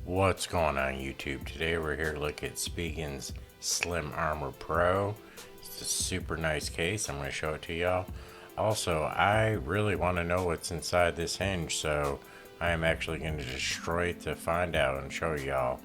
What's going on YouTube? Today we're here to look at Spigens Slim Armor Pro. It's a super nice case. I'm going to show it to y'all. Also, I really want to know what's inside this hinge, so I am actually going to destroy it to find out and show y'all.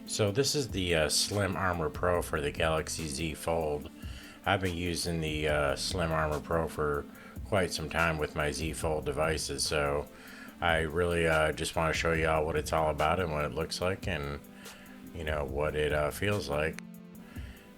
So this is the Slim Armor Pro for the Galaxy Z Fold. I've been using the Slim Armor Pro for quite some time with my Z Fold devices, so I really just want to show y'all what it's all about and what it looks like, and you know what it feels like.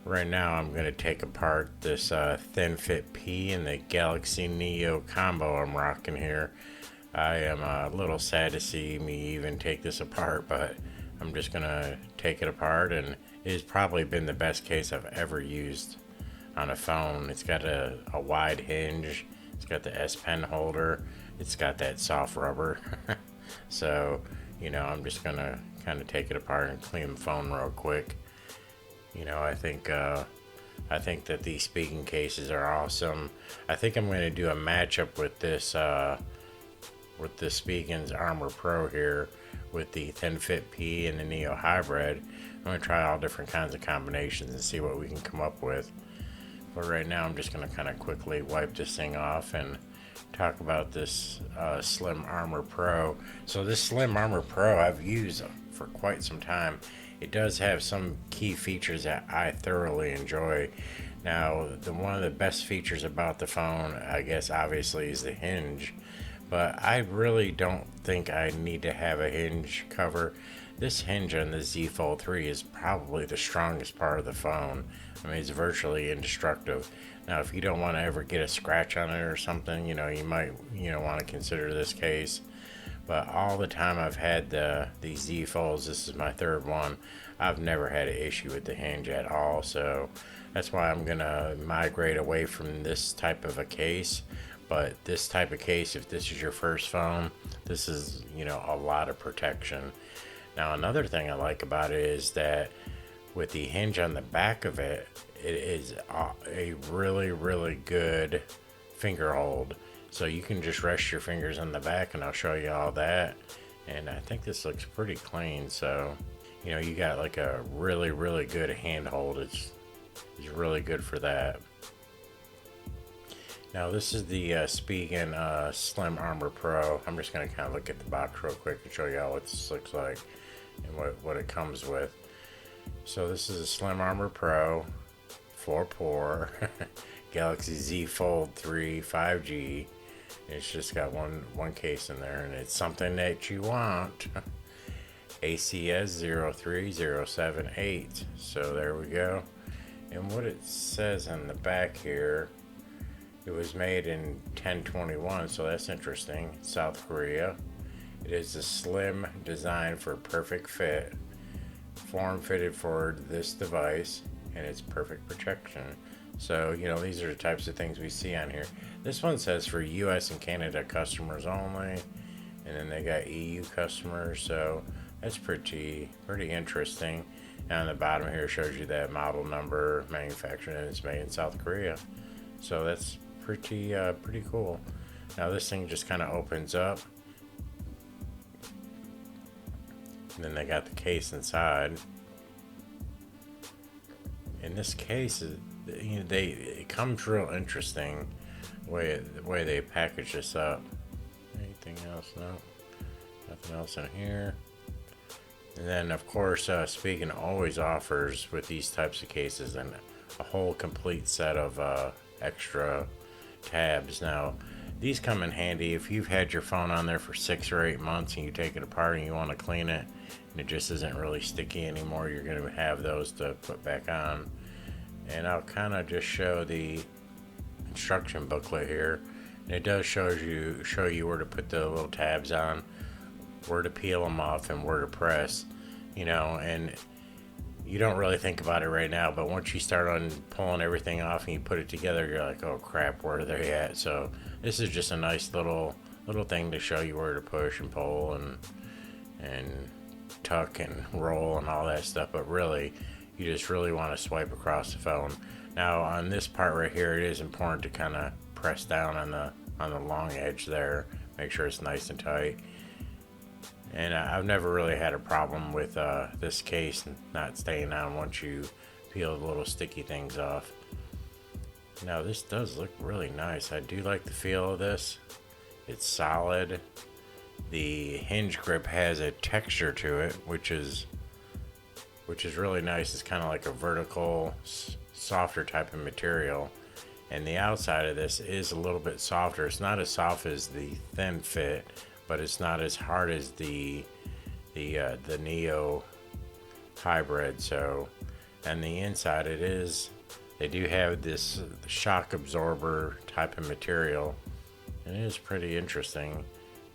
Right now I'm going to take apart this Thin Fit P and the Galaxy Neo combo I'm rocking here. I am a little sad to see me even take this apart, but I'm just going to take it apart, and it has probably been the best case I've ever used on a phone. It's got a wide hinge. It's got the S Pen holder. It's got that soft rubber. So, you know, I'm just gonna kind of take it apart and clean the phone real quick. You know, I think that these Spigen cases are awesome. I think I'm gonna do a matchup with this Spigen's Armor Pro here with the Thin Fit P and the Neo Hybrid. I'm gonna try all different kinds of combinations and see what we can come up with. But right now I'm just going to kind of quickly wipe this thing off and talk about this Slim Armor Pro. So this Slim Armor Pro I've used for quite some time. It does have some key features that I thoroughly enjoy. Now, one of the best features about the phone, I guess obviously, is the hinge. But I really don't think I need to have a hinge cover. This hinge on the Z Fold 3 is probably the strongest part of the phone. I mean, it's virtually indestructible. Now, if you don't want to ever get a scratch on it or something, you know, you might, want to consider this case. But all the time I've had these Z Folds, this is my third one, I've never had an issue with the hinge at all. So that's why I'm going to migrate away from this type of a case. But this type of case, if this is your first phone, this is, a lot of protection. Now, another thing I like about it is that with the hinge on the back of it, it is a really, really good finger hold. So you can just rest your fingers on the back, and I'll show you all that. And I think this looks pretty clean. So, you got like a really, really good handhold. It's really good for that. Now this is the Spigen Slim Armor Pro. I'm just going to kind of look at the box real quick and show you all what this looks like and what it comes with. So this is a Slim Armor Pro 4-pore Galaxy Z Fold 3 5G. It's just got one case in there, and it's something that you want. ACS 03078. So there we go. And what it says on the back here, it was made in 1021, so that's interesting. South Korea. It is a slim design for perfect fit, form fitted for this device, and it's perfect protection. So, these are the types of things we see on here. This one says for US and Canada customers only, and then they got EU customers, so that's pretty interesting. And on the bottom here shows you that model number, manufactured, and it's made in South Korea. So that's pretty cool. Now this thing just kind of opens up, and then they got the case inside. In this case, it comes real interesting the way they package this up. Anything else? No, nothing else in here. And then of course Spigen always offers with these types of cases and a whole complete set of extra tabs. Now these come in handy if you've had your phone on there for 6 or 8 months and you take it apart and you want to clean it and it just isn't really sticky anymore. You're going to have those to put back on. And I'll kind of just show the instruction booklet here, and it does show you where to put the little tabs on, where to peel them off, and where to press. And you don't really think about it right now, but once you start on pulling everything off and you put it together, you're like, oh crap, where are they at? So this is just a nice little thing to show you where to push and pull and tuck and roll and all that stuff. But really, you just really want to swipe across the phone. Now on this part right here, it is important to kind of press down on the long edge there make sure it's nice and tight. And I've never really had a problem with this case not staying on once you peel the little sticky things off. Now this does look really nice. I do like the feel of this. It's solid. The hinge grip has a texture to it, which is really nice. It's kind of like a vertical, softer type of material. And the outside of this is a little bit softer. It's not as soft as the thin fit, but it's not as hard as the Neo hybrid. So, and the inside they do have this shock absorber type of material, and it is pretty interesting.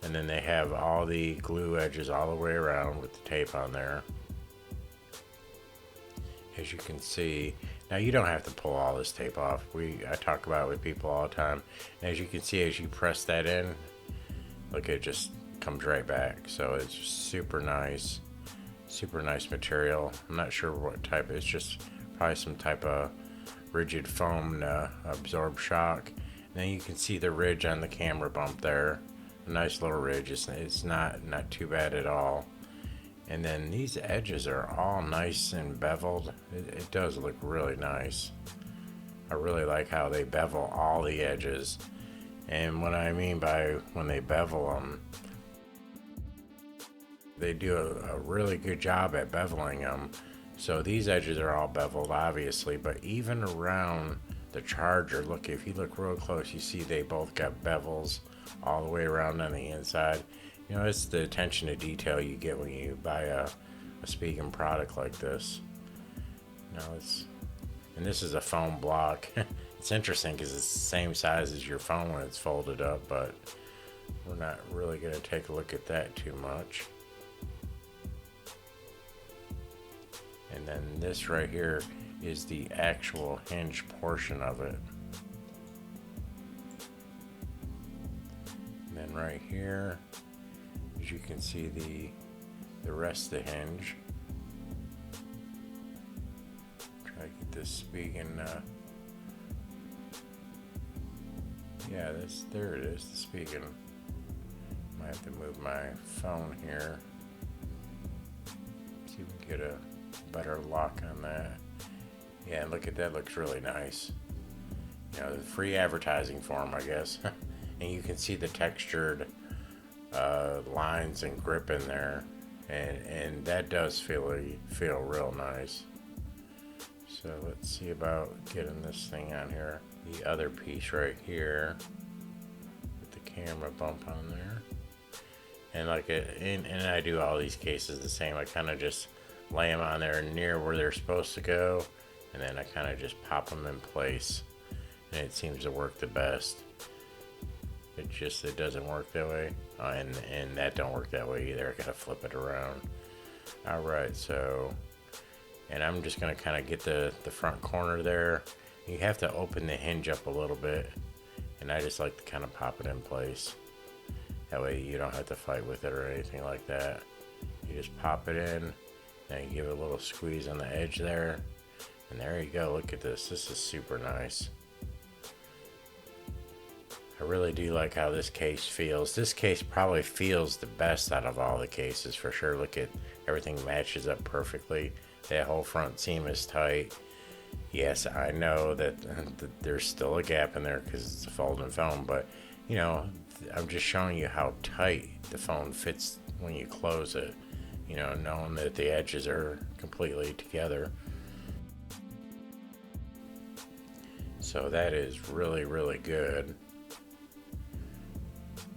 And then they have all the glue edges all the way around with the tape on there. As you can see, now you don't have to pull all this tape off. I talk about it with people all the time. And as you can see, as you press that in, look, it just comes right back. So it's super nice material. I'm not sure what type. It's just probably some type of rigid foam to absorb shock. And then you can see the ridge on the camera bump there. A nice little ridge. It's not too bad at all. And then these edges are all nice and beveled. It does look really nice. I really like how they bevel all the edges. And what I mean by when they bevel them, they do a really good job at beveling them. So these edges are all beveled, obviously, but even around the charger, look, if you look real close, you see they both got bevels all the way around on the inside. You know, it's the attention to detail you get when you buy a Spigen product like this. And this is a foam block. It's interesting because it's the same size as your phone when it's folded up, but we're not really going to take a look at that too much. And then this right here is the actual hinge portion of it. And then right here, as you can see, the rest of the hinge. Try to get this Spigen. Yeah, there it is, the Spigen. Might have to move my phone here. See if we can get a better lock on that. Yeah, look at that, looks really nice. You know, the free advertising for them, I guess. And you can see the textured lines and grip in there, and that does feel real nice. So let's see about getting this thing on here. The other piece right here with the camera bump on there, and and I do all these cases the same. I kind of just lay them on there near where they're supposed to go, and then I kind of just pop them in place, and it seems to work the best. It doesn't work that way, and that don't work that way either. I gotta flip it around. All right, so, and I'm just gonna kind of get the front corner there. You have to open the hinge up a little bit, and I just like to kind of pop it in place. That way you don't have to fight with it or anything like that. You just pop it in, then you give it a little squeeze on the edge there, and there you go. Look at this. This is super nice. I really do like how this case feels. This case probably feels the best out of all the cases for sure. Look at everything matches up perfectly. That whole front seam is tight. Yes, I know that there's still a gap in there because it's a folding phone, but you know, I'm just showing you how tight the phone fits when you close it. You know, knowing that the edges are completely together. So that is really, really good.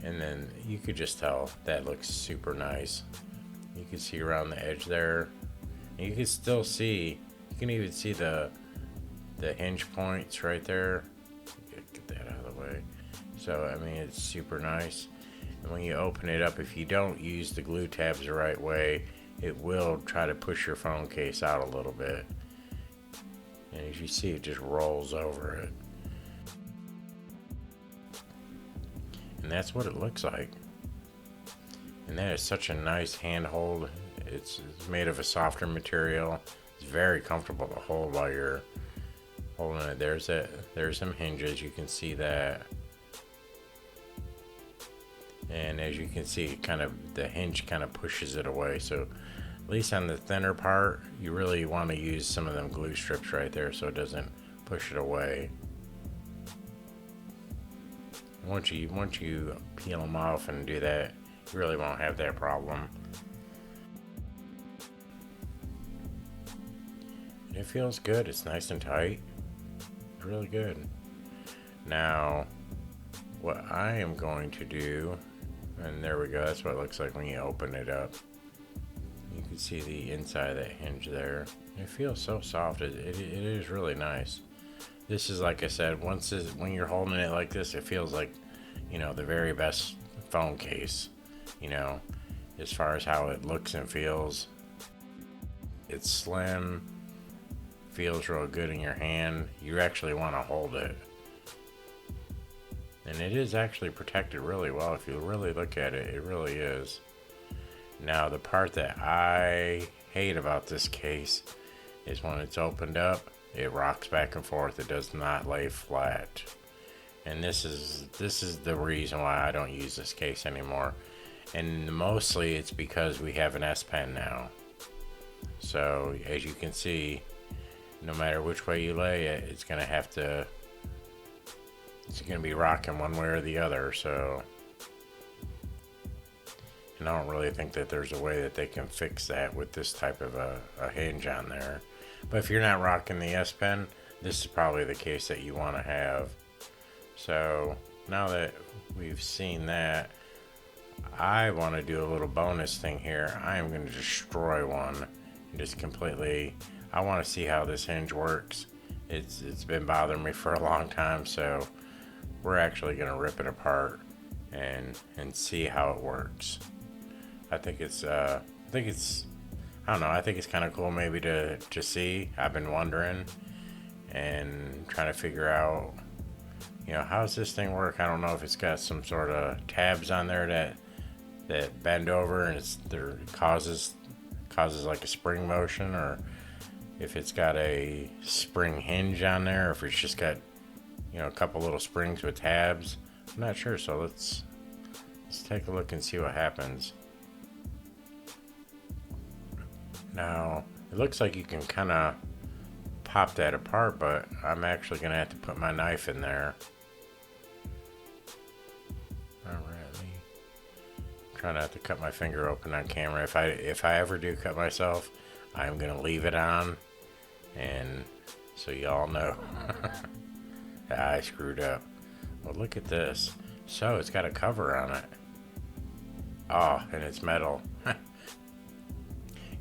And then you could just tell that looks super nice. You can see around the edge there. And you can still see, you can even see the hinge points right there. Get that out of the way. So, I mean, it's super nice. And when you open it up, if you don't use the glue tabs the right way, it will try to push your phone case out a little bit. And as you see, it just rolls over it. And that's what it looks like. And that is such a nice handhold. It's made of a softer material. It's very comfortable to hold while you're holding it. There's some hinges, you can see that. And as you can see, the hinge kind of pushes it away. So at least on the thinner part, you really want to use some of them glue strips right there so it doesn't push it away. Once you peel them off and do that, you really won't have that problem. It feels good. It's nice and tight. It's really good. Now, what I am going to do, and there we go, that's what it looks like when you open it up. You can see the inside of that hinge there. It feels so soft. It is really nice. This is, like I said, when you're holding it like this, it feels like, you know, the very best phone case, you know, as far as how it looks and feels. It's slim, feels real good in your hand. You actually want to hold it. And it is actually protected really well. If you really look at it, it really is. Now, the part that I hate about this case is when it's opened up, it rocks back and forth. It does not lay flat. And this is the reason why I don't use this case anymore. And mostly it's because we have an S Pen now. So as you can see, no matter which way you lay it, it's gonna be rocking one way or the other. So, and I don't really think that there's a way that they can fix that with this type of a hinge on there. But if you're not rocking the S Pen, this is probably the case that you want to have. So now that we've seen that, I want to do a little bonus thing here. I am going to destroy one and just completely, I want to see how this hinge works. It's been bothering me for a long time, so we're actually going to rip it apart and see how it works. I think it's I don't know, I think it's kind of cool maybe to see. I've been wondering and trying to figure out, you know, how's this thing work? I don't know if it's got some sort of tabs on there that bend over and it causes like a spring motion, or if it's got a spring hinge on there, or if it's just got, you know, a couple little springs with tabs. I'm not sure, so let's take a look and see what happens. Now, it looks like you can kind of pop that apart, but I'm actually going to have to put my knife in there. Alright, try not to cut my finger open on camera. If I ever do cut myself, I'm going to leave it on, and so y'all know. I screwed up. Well, look at this. So it's got a cover on it. Oh, and it's metal.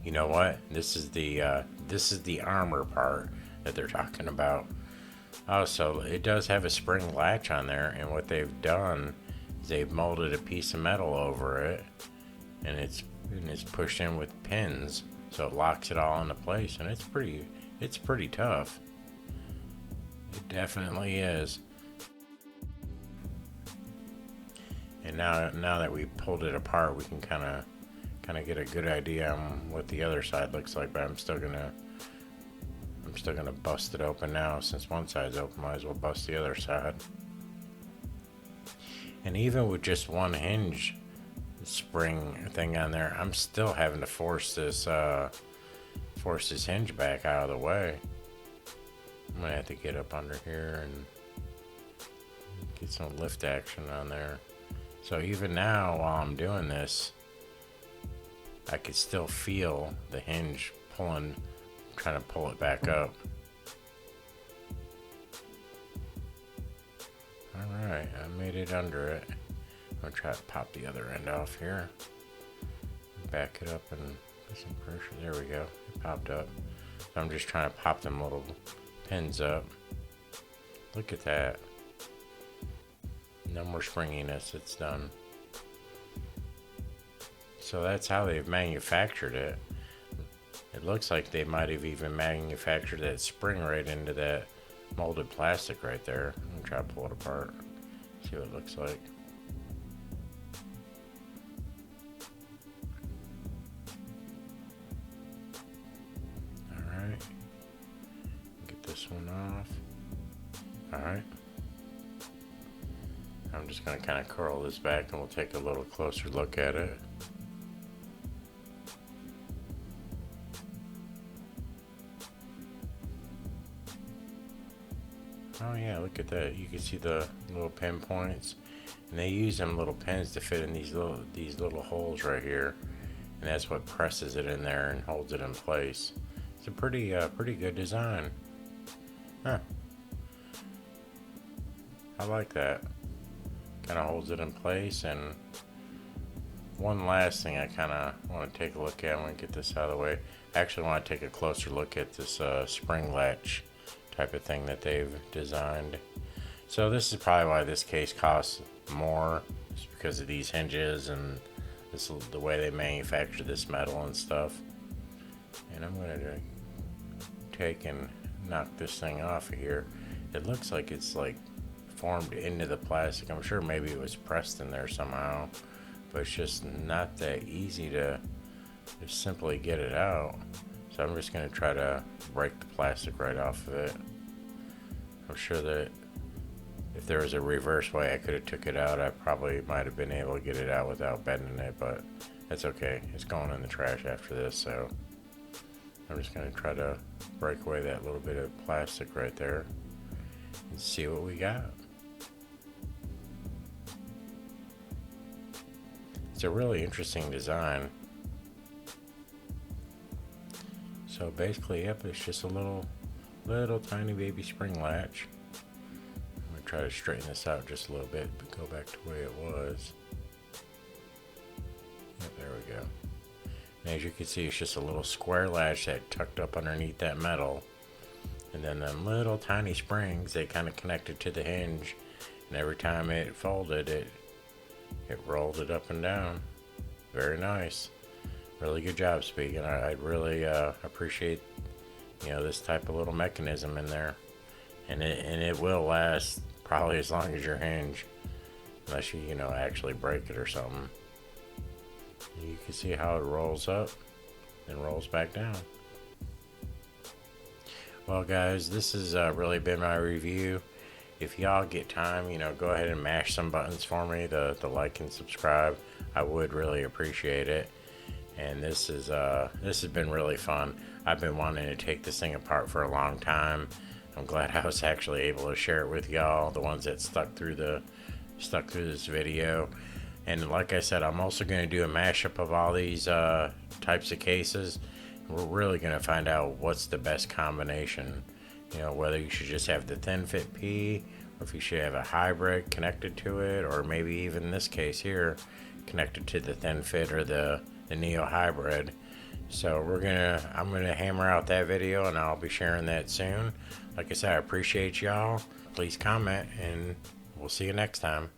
You know what? This is the armor part that they're talking about. Oh, so it does have a spring latch on there, and what they've done is they've molded a piece of metal over it, and it's pushed in with pins, so it locks it all into place, and it's pretty tough. It definitely is. And now that we pulled it apart, we can kind of get a good idea on what the other side looks like. But I'm still gonna bust it open now. Since one side's open, might as well bust the other side. And even with just one hinge spring thing on there, I'm still having to force this hinge back out of the way. I'm gonna have to get up under here and get some lift action on there. So even now, while I'm doing this, I could still feel the hinge trying to pull it back up. Alright, I made it under it. I'm gonna try to pop the other end off here. Back it up and put some pressure. There we go. It popped up. So I'm just trying to pop them little pins up. Look at that. No more springiness. It's done. So that's how they've manufactured it. It looks like they might have even manufactured that spring right into that molded plastic right there. I'm gonna try to pull it apart, see what it looks like. Alright, get this one off. Alright, I'm just going to kind of curl this back and we'll take a little closer look at it. Oh yeah, look at that. You can see the little pinpoints, and they use them little pins to fit in these little holes right here, and that's what presses it in there and holds it in place. It's a pretty good design. Huh. I like that. Kind of holds it in place. And one last thing I kind of want to take a look at. I want to get this out of the way. I actually want to take a closer look at this spring latch type of thing that they've designed. So this is probably why this case costs more, just because of these hinges and the way they manufacture this metal and stuff. And I'm going to take and knock this thing off of here. It looks like it's like formed into the plastic. I'm sure maybe it was pressed in there somehow, but it's just not that easy to just simply get it out. So I'm just going to try to break the plastic right off of it. I'm sure that if there was a reverse way I could have took it out, I probably might have been able to get it out without bending it, but that's okay. It's going in the trash after this, so I'm just going to try to break away that little bit of plastic right there and see what we got. It's a really interesting design. So basically, yep, it's just a little tiny baby spring latch. I'm going to try to straighten this out just a little bit, but go back to the way it was. Yep, there we go. And as you can see, it's just a little square latch that tucked up underneath that metal. And then them little tiny springs, they kind of connected to the hinge. And every time it folded, it rolled it up and down. Very nice. Really good job, Spigen. I really appreciate, this type of little mechanism in there, and it will last probably as long as your hinge, unless you actually break it or something. You can see how it rolls up and rolls back down. Well, guys, this has really been my review. If y'all get time, go ahead and mash some buttons for me, the like and subscribe. I would really appreciate it. And this has been really fun. I've been wanting to take this thing apart for a long time. I'm glad I was actually able to share it with y'all, the ones that stuck through this video. And like I said, I'm also going to do a mashup of all these types of cases. We're really going to find out what's the best combination. Whether you should just have the thin fit P, or if you should have a hybrid connected to it, or maybe even in this case here, connected to the thin fit or the Neo hybrid. So I'm gonna hammer out that video, and I'll be sharing that soon. Like I said, I appreciate y'all. Please comment, and we'll see you next time.